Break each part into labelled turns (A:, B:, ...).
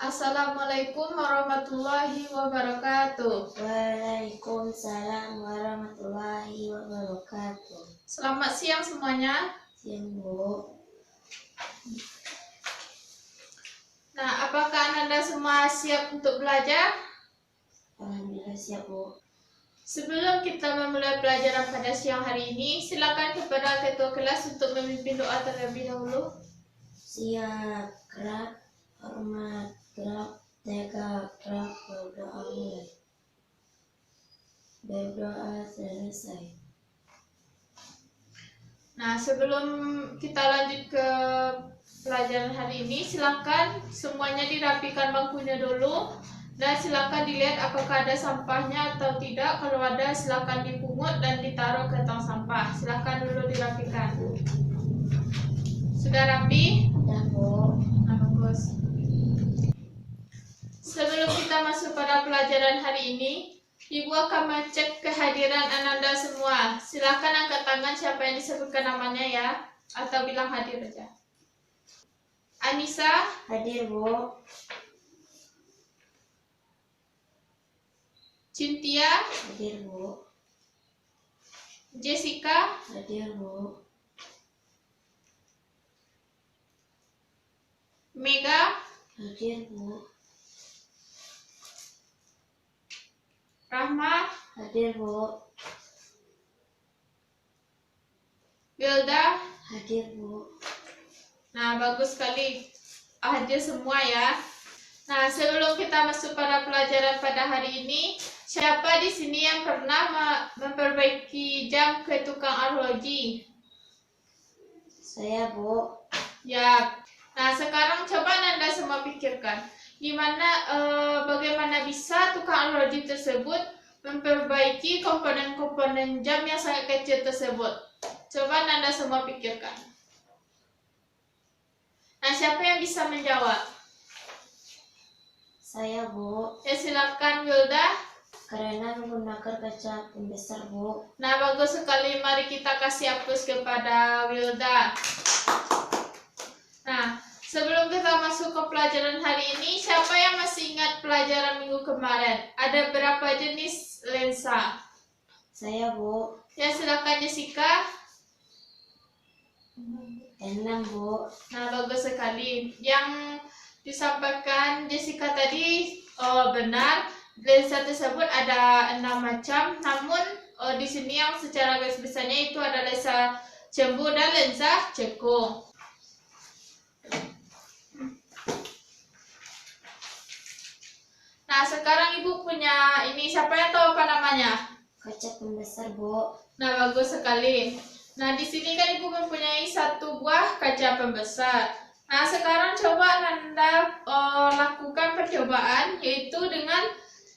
A: Assalamualaikum warahmatullahi wabarakatuh.
B: Waalaikumsalam warahmatullahi wabarakatuh.
A: Selamat siang semuanya.
B: Siang, Bu.
A: Nah, apakah Anda semua siap untuk belajar?
B: Alhamdulillah siap, Bu.
A: Sebelum kita memulai pelajaran pada siang hari ini, silakan kepada ketua kelas untuk memimpin doa terlebih dahulu.
B: Siap, gerak, hormat, gerak, tegak, gerak, berdoa mulai. Berdoa selesai.
A: Nah, sebelum kita lanjut ke pelajaran hari ini, silakan semuanya dirapikan bangkunya dulu. Dan silakan dilihat apakah ada sampahnya atau tidak. Kalau ada, silakan dipungut dan ditaruh ke tong sampah. Silakan dulu dirapikan. Sudah rapi?
B: Sudah, Bu.
A: Nah, bagus. Sebelum kita masuk pada pelajaran hari ini, Ibu akan mengecek kehadiran Ananda semua. Silakan angkat tangan siapa yang disebutkan namanya ya, atau bilang hadir aja. Anissa,
B: Hadir, Bu.
A: Cynthia,
B: Hadir, Bu.
A: Jessica,
B: Hadir, Bu.
A: Mega,
B: Hadir, Bu.
A: Rahma,
B: Hadir, Bu.
A: Wilda.
B: Hadir, Bu.
A: Nah, bagus sekali. Hadir semua ya. Nah, sebelum kita masuk pada pelajaran pada hari ini, siapa di sini yang pernah memperbaiki jam ke tukang arloji?
B: Saya, Bu.
A: Ya. Nah, sekarang coba Anda semua pikirkan, bagaimana bisa tukang arloji tersebut memperbaiki komponen-komponen jam yang sangat kecil tersebut. Coba Anda semua pikirkan. Nah, siapa yang bisa menjawab?
B: Saya, Bu.
A: Ya, silakan Wilda.
B: Karena menggunakan kaca pembesar, Bu.
A: Nah, bagus sekali. Mari kita kasih aplaus kepada Wilda. Nah, sebelum kita masuk ke pelajaran hari ini, siapa yang masih ingat pelajaran minggu kemarin? Ada berapa jenis lensa?
B: Saya, Bu.
A: Ya, silakan Jessica.
B: 6, Bu.
A: Nah, bagus sekali. Yang disampaikan Jessica tadi benar. Lensa tersebut ada 6 macam. Namun di sini yang secara garis besarnya itu ada lensa cembung dan lensa cekung. Nah, sekarang Ibu punya ini, siapa yang tahu apa namanya?
B: Kaca pembesar, Bu.
A: Nah, bagus sekali. Nah, di sini kan Ibu mempunyai satu buah kaca pembesar. Nah, sekarang coba Anda lakukan percobaan, yaitu dengan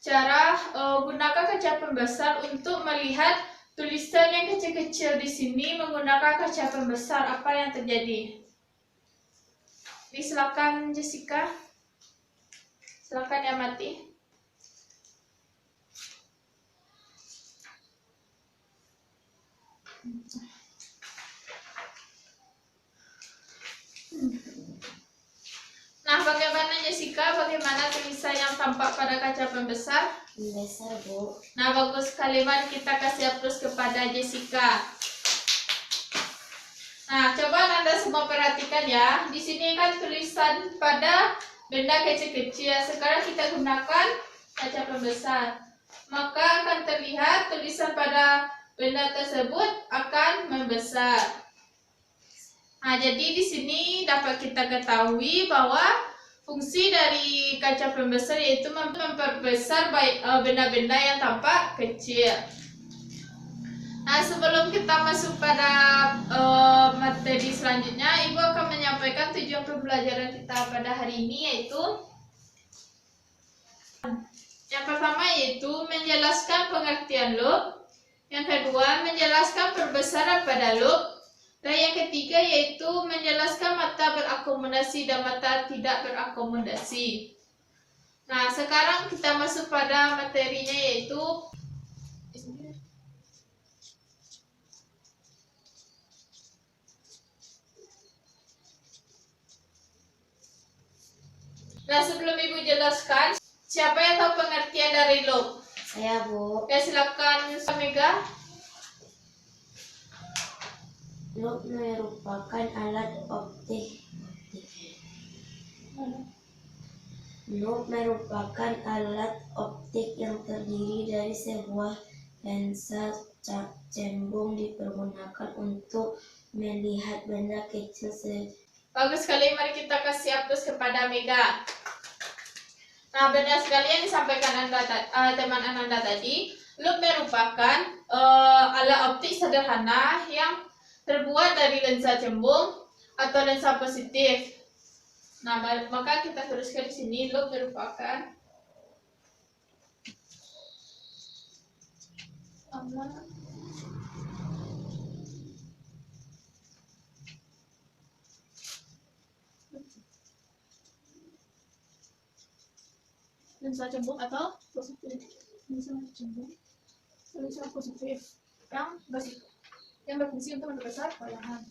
A: cara gunakan kaca pembesar untuk melihat tulisan yang kecil-kecil di sini menggunakan kaca pembesar. Apa yang terjadi? Silakan Jessica. Silakan amati. Nah, bagaimana Jessica? Bagaimana tulisan yang tampak pada kaca pembesar?
B: Pembesar, Bu.
A: Nah, bagus sekali. Mari kita kasih aplaus kepada Jessica. Nah, coba Anda semua perhatikan ya. Di sini kan tulisan pada benda kecil-kecil. Sekarang kita gunakan kaca pembesar. Maka akan terlihat tulisan pada benda tersebut akan membesar. Nah, jadi di sini dapat kita ketahui bahwa fungsi dari kaca pembesar yaitu memperbesar benda-benda yang tampak kecil. Nah, sebelum kita masuk pada materi selanjutnya, Ibu akan menyampaikan tujuan pembelajaran kita pada hari ini, yaitu yang pertama yaitu menjelaskan pengertian loop, yang kedua menjelaskan perbesaran pada loop, dan yang ketiga yaitu menjelaskan mata berakomodasi dan mata tidak berakomodasi. Nah, sekarang kita masuk pada materinya, yaitu Nah, sebelum Ibu jelaskan, siapa yang tahu pengertian dari loop?
B: Saya, Bu.
A: Ya, silakan Mega.
B: Loop merupakan alat optik. Loop merupakan alat optik yang terdiri dari sebuah lensa cembung dipergunakan untuk melihat benda kecil.
A: Bagus sekali, mari kita kasih aplaus kepada Mega. Nah, benar sekali yang disampaikan teman Anda tadi. Loop merupakan alat optik sederhana yang terbuat dari lensa cembung atau lensa positif. Nah, maka kita tuliskan di sini loop merupakan lensa cembung atau positif. Lensa positif yang berfungsi untuk memperbesar bayangan.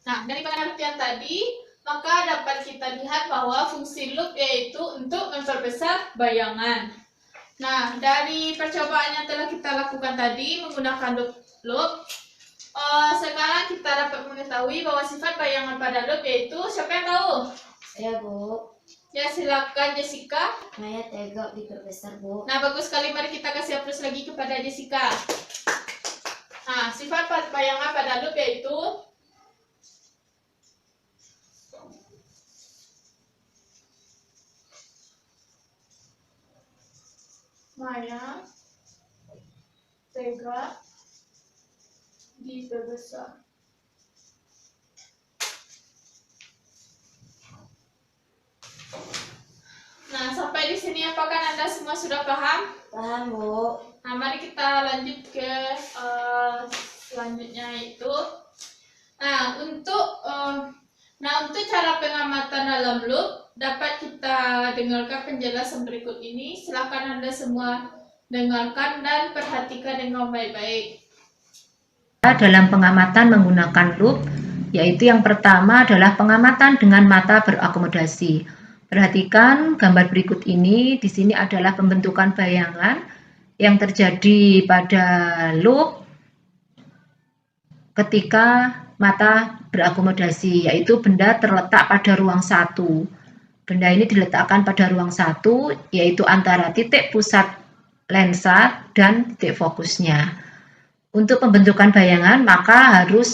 A: Nah, dari pengertian tadi, maka dapat kita lihat bahwa fungsi loop yaitu untuk memperbesar bayangan. Nah, dari percobaan yang telah kita lakukan tadi menggunakan loop, sekarang kita dapat mengetahui bahwa sifat bayangan pada loop yaitu, siapa yang tahu?
B: Saya, Bu.
A: Ya, silakan Jessica.
B: Maya tegak diperbesar, Bu.
A: Nah, bagus sekali, mari kita kasih aplaus lagi kepada Jessica. Nah, sifat bayangan pada loop yaitu Maya tegak diperbesar. Nah, sampai di sini apakah Anda semua sudah paham?
B: Paham, Bu.
A: Nah, mari kita lanjut ke selanjutnya itu. Untuk cara pengamatan dalam loop dapat kita dengarkan penjelasan berikut ini. Silakan Anda semua dengarkan dan perhatikan dengan baik-baik.
C: Dalam pengamatan menggunakan loop, yaitu yang pertama adalah pengamatan dengan mata berakomodasi. Perhatikan gambar berikut ini. Di sini adalah pembentukan bayangan yang terjadi pada loop ketika mata berakomodasi, yaitu benda terletak pada ruang satu. Benda ini diletakkan pada ruang satu, yaitu antara titik pusat lensa dan titik fokusnya. Untuk pembentukan bayangan maka harus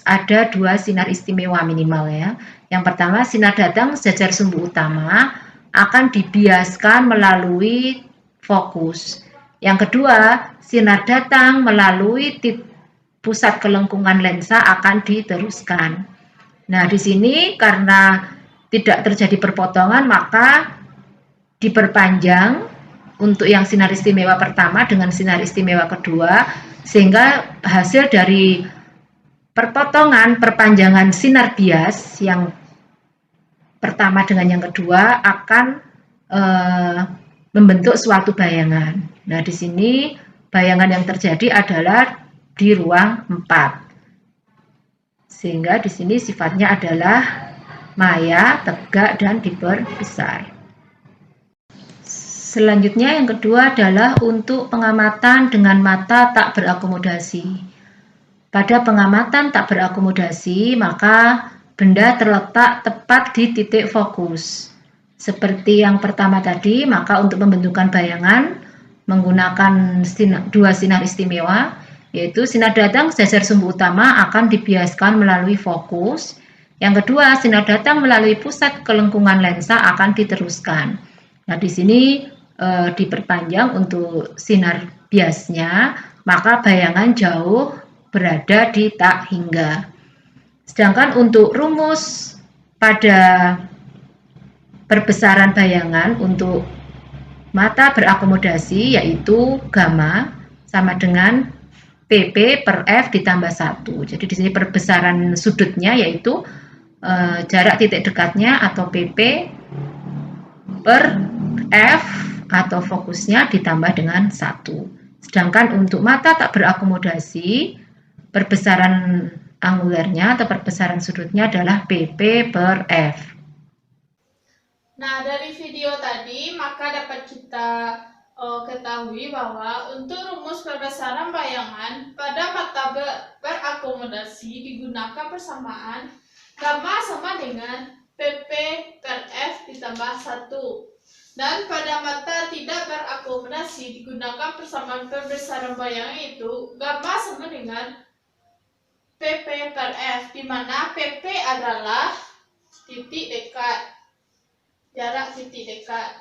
C: ada dua sinar istimewa minimal ya. Yang pertama, sinar datang sejajar sumbu utama akan dibiaskan melalui fokus. Yang kedua, sinar datang melalui pusat kelengkungan lensa akan diteruskan. Nah, di sini karena tidak terjadi perpotongan maka diperpanjang untuk yang sinar istimewa pertama dengan sinar istimewa kedua, sehingga hasil dari perpanjangan sinar bias yang pertama dengan yang kedua akan membentuk suatu bayangan. Nah, di sini bayangan yang terjadi adalah di ruang 4. Sehingga di sini sifatnya adalah maya, tegak, dan diperbesar. Selanjutnya yang kedua adalah untuk pengamatan dengan mata tak berakomodasi. Pada pengamatan tak berakomodasi, maka benda terletak tepat di titik fokus. Seperti yang pertama tadi, maka untuk pembentukan bayangan menggunakan dua sinar istimewa, yaitu sinar datang sejajar sumbu utama akan dibiaskan melalui fokus. Yang kedua, sinar datang melalui pusat kelengkungan lensa akan diteruskan. Nah, di sini diperpanjang untuk sinar biasnya, maka bayangan jauh berada di tak hingga. Sedangkan untuk rumus pada perbesaran bayangan untuk mata berakomodasi yaitu gamma sama dengan PP per F ditambah 1. Jadi di sini perbesaran sudutnya yaitu jarak titik dekatnya atau PP per F atau fokusnya ditambah dengan 1. Sedangkan untuk mata tak berakomodasi, perbesaran angulernya atau perbesaran sudutnya adalah PP per F.
A: Nah, dari video tadi maka dapat kita ketahui bahwa untuk rumus perbesaran bayangan pada mata berakomodasi digunakan persamaan gamma sama dengan PP per F ditambah 1. Dan pada mata tidak berakomodasi digunakan persamaan perbesaran bayangan itu gamma sama dengan PP per F, di mana PP adalah titik dekat, jarak titik dekat,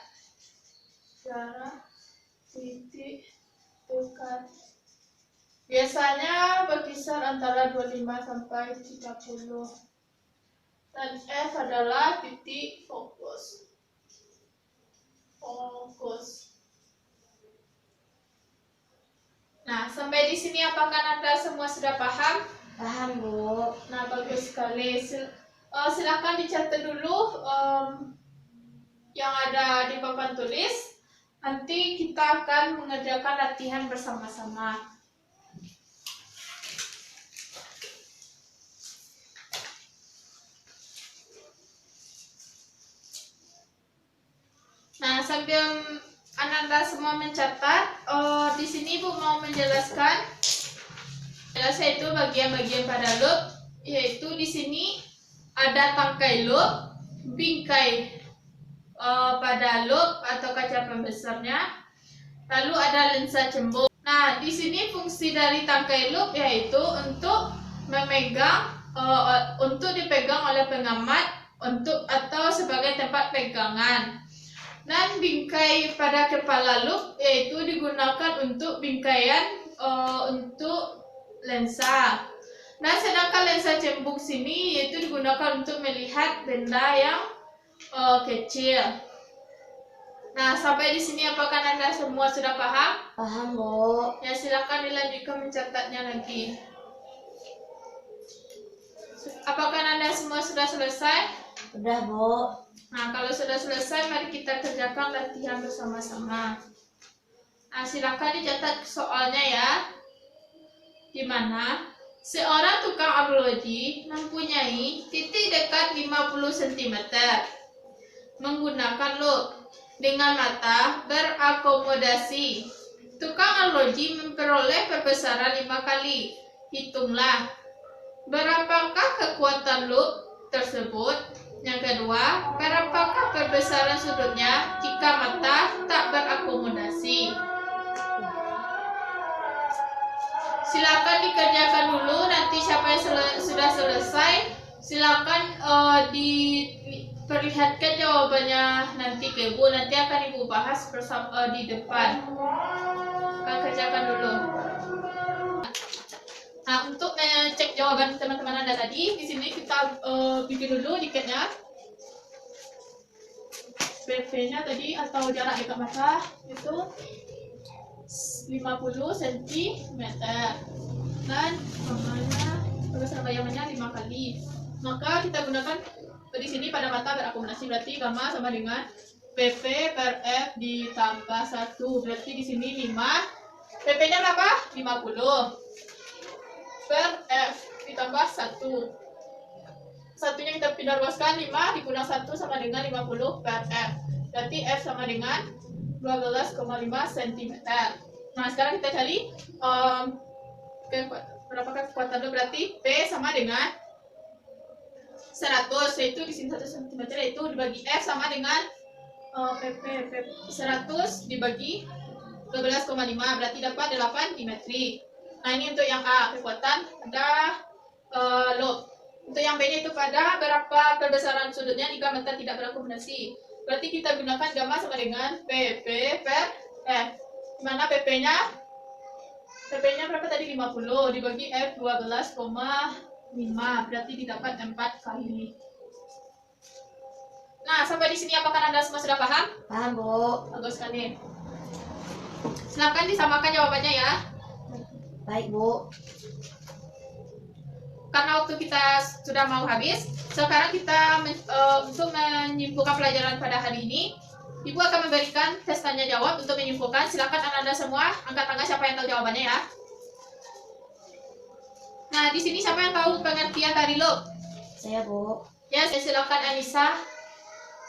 A: biasanya berkisar antara 25 sampai 30, dan F adalah titik fokus. Nah, sampai di sini apakah Anda semua sudah paham?
B: Paham, Bu.
A: Nah, bagus sekali. Silakan dicatat dulu yang ada di papan tulis. Nanti kita akan mengerjakan latihan bersama-sama. Nah, sambil Anda semua mencatat, di sini Bu mau menjelaskan yaitu bagian-bagian pada loop, yaitu di sini ada tangkai loop, bingkai pada loop atau kaca pembesarnya, lalu ada lensa cembung. Nah, di sini fungsi dari tangkai loop yaitu untuk memegang, untuk dipegang oleh pengamat, atau sebagai tempat pegangan. Dan bingkai pada kepala loop yaitu digunakan untuk bingkaian untuk lensa. Nah, sedangkan lensa cembung sini yaitu digunakan untuk melihat benda yang kecil. Nah, sampai di sini apakah Anda semua sudah paham?
B: Paham, Bu.
A: Ya, silakan dilanjutkan mencatatnya lagi. Apakah Anda semua sudah selesai?
B: Udah, Bu.
A: Nah, kalau sudah selesai, mari kita kerjakan latihan bersama-sama. Nah, silakan dicatat soalnya ya. Di mana seorang tukang arloji mempunyai titik dekat 50 cm menggunakan loop dengan mata berakomodasi. Tukang arloji memperoleh perbesaran 5 kali. Hitunglah berapakah kekuatan loop tersebut. Yang kedua, berapakah perbesaran sudutnya jika mata tak berakomodasi. Silakan dikerjakan dulu. Nanti siapa yang sudah selesai, silakan diperlihatkan jawabannya nanti ke Ibu. Nanti akan Ibu bahas bersama di depan. Akan kerjakan dulu. Nah, untuk cek jawaban teman-teman Anda tadi, di sini kita bikin dulu diketnya. PP-nya tadi atau jarak dekat mata itu 50 cm dan perbesaran bayangannya 5 kali. Maka kita gunakan di sini pada mata berakomodasi, berarti gamma sama dengan PP per F ditambah 1. Berarti di sini 5. PP-nya berapa? 50 per F ditambah 1. Satunya kita pindah ruaskan, 5 dikurang 1 sama dengan 50 per F. Berarti F sama dengan 12,5 cm. Nah, sekarang kita cari berapakah kekuatan loop. Berarti P sama dengan 100, yaitu di sini 1 cm, yaitu dibagi F sama dengan PP 100 dibagi 12,5, berarti dapat 8 dimetri. Nah, ini untuk yang A, kekuatan pada loop. Untuk yang B-nya itu pada berapa perbesaran sudutnya jika mata tidak berakomodasi. Berarti kita gunakan gamma sama dengan PP per F. Dimana PP-nya berapa tadi? 50 dibagi F 12,5, berarti didapat 4 kali. Nah, sampai di sini apakah Anda semua sudah paham?
B: Paham, Bu.
A: Bagus sekali. Silakan disamakan jawabannya ya.
B: Baik, Bu.
A: Karena waktu kita sudah mau habis, sekarang kita untuk menyimpulkan pelajaran pada hari ini, Ibu akan memberikan tes tanya jawab untuk menyimpulkan. Silakan Anda semua angkat tangan siapa yang tahu jawabannya ya. Nah, di sini siapa yang tahu pengertian dari loop?
B: Saya, Bu.
A: Ya, silakan Anissa.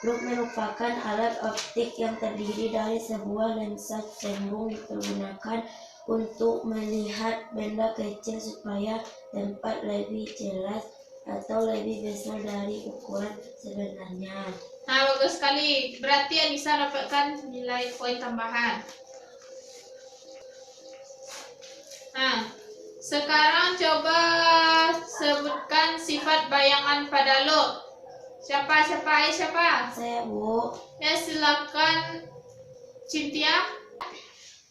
B: Loop merupakan alat optik yang terdiri dari sebuah lensa cembung dipergunakan untuk melihat benda kecil supaya tempat lebih jelas atau lebih besar dari ukuran sebenarnya.
A: Nah, bagus sekali. Berarti Anissa dapatkan nilai poin tambahan. Nah, sekarang coba sebutkan sifat bayangan pada loop. Siapa?
B: Saya, Bu.
A: Ya, silakan Cynthia.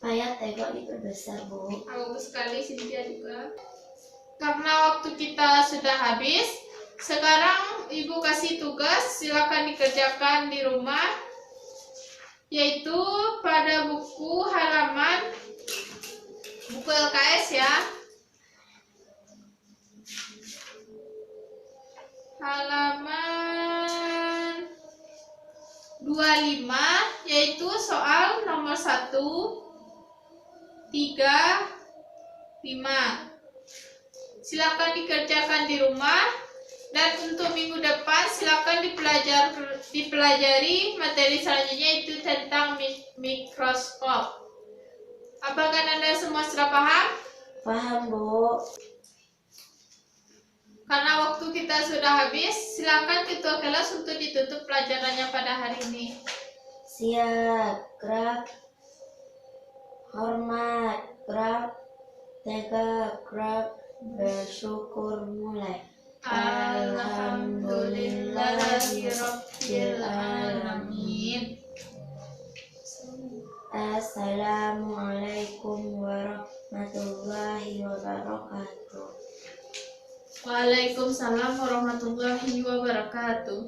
B: Ayat tengok diperbesar, Bu.
A: Bagus sekali Cynthia juga. Karena waktu kita sudah habis, sekarang Ibu kasih tugas, silakan dikerjakan di rumah, yaitu pada buku halaman buku LKS ya. Halaman 25, yaitu soal nomor 1, 3, 5. Silakan dikerjakan di rumah, dan untuk minggu depan silakan dipelajari materi selanjutnya, yaitu tentang mikroskop. Apakah Anda semua sudah paham?
B: Paham, Bu.
A: Karena waktu kita sudah habis, silakan ketua kelas untuk ditutup pelajarannya pada hari ini.
B: Siap. Gerak. Hormat. Gerak. Tegak. Gerak. Bersyukur. Mulai.
A: Alhamdulillahirabbil alamin.
B: Assalamualaikum warahmatullahi wabarakatuh.
A: Waalaikumsalam warahmatullahi wabarakatuh.